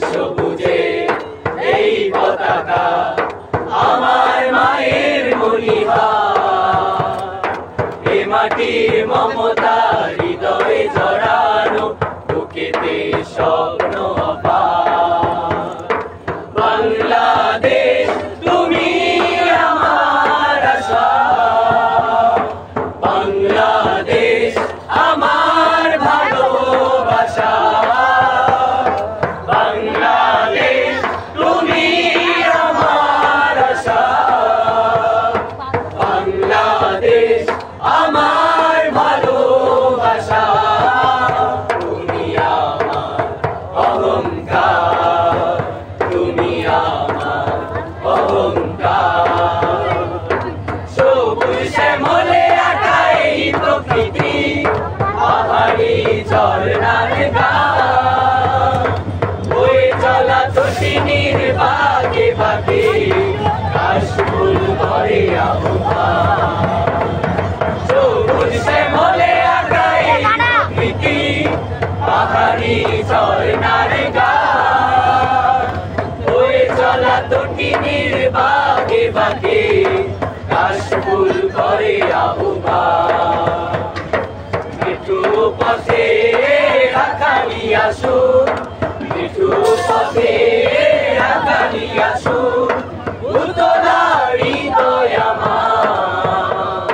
সবুজে এই পতাকা আমার মায়ের মনিহা এ মাটির মমতা হৃদয়ে জড়ানো বুকেতে স্বপ্ন বাংলাদেশ তুমি আমার আশা বাংলাদেশ আমার ভালোবাসা বাংলাদেশ তুমি আমার আশা বাংলাদেশ আমার ভালোবাসা তুমি আমার অহংকার তুমি আমার অহংকার সবুজ শ্যামলে আঁকা এই প্রকৃতি পাহাড়ি ঝরনার গান বয়ে চলা তটিনীর বাগে বাগে কাশফুল ভরে আবহাওয়া সবুজ শ্যামলে আঁকা এই প্রকৃতি পাহাড়ি ঝরনার গান বয়ে চলা তটিনীর বাগে বাগে কাশফুল ভরে আবহাওয়া মিঠু পথে রাখালি আসুন মিঠু পথে রাখালি আসুন উতলা হৃদয় আমার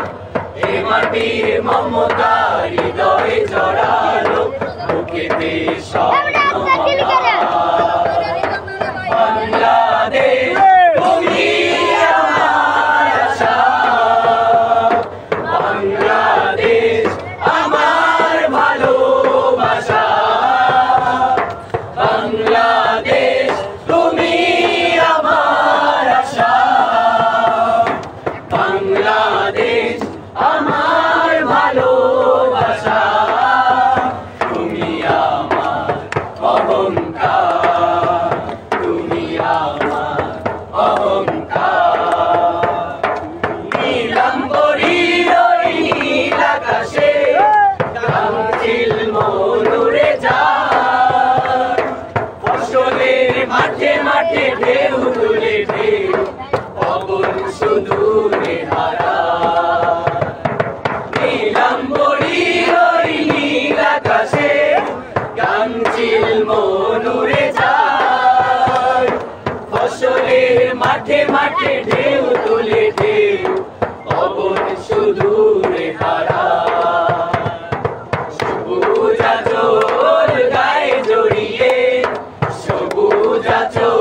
এ মাটির মমতা হৃদয়ে জড়ানো বুকেতে স্বপ্ন বাংলাদেশ তুমি আমার আশা বাংলাদেশ আমার ভালোবাসা বাংলাদেশ তুমি আমার আশা বাংলাদেশ আমার ভালোবাসা তুমি আমার অহংকার তুমি আমার অহংকার নীলাম্বরীর ওই নীল আকাশে গামচিল মনুরে যায় ফসলের মাঠে মাঠে ঢেউ তুলে ঢেউ পবন শুধু নেহারা নীলাম্বরীর ওই নীল আকাশে গামচিল মনুরে যায় ফসলের মাঠে মাঠে ঢেউ তুলে ঢেউ পবন শুধু নেহারা সবুজ আঁচল গায়ে জড়িয়ে সবুজ আঁচল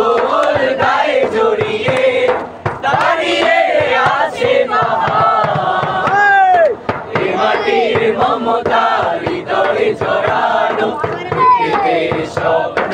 গায়ে জড়িয়ে দাঁড়িয়ে আছে পাহাড় এ মাটির মমতা হৃদয়ে জড়ানো বুকেতে স্বপ্ন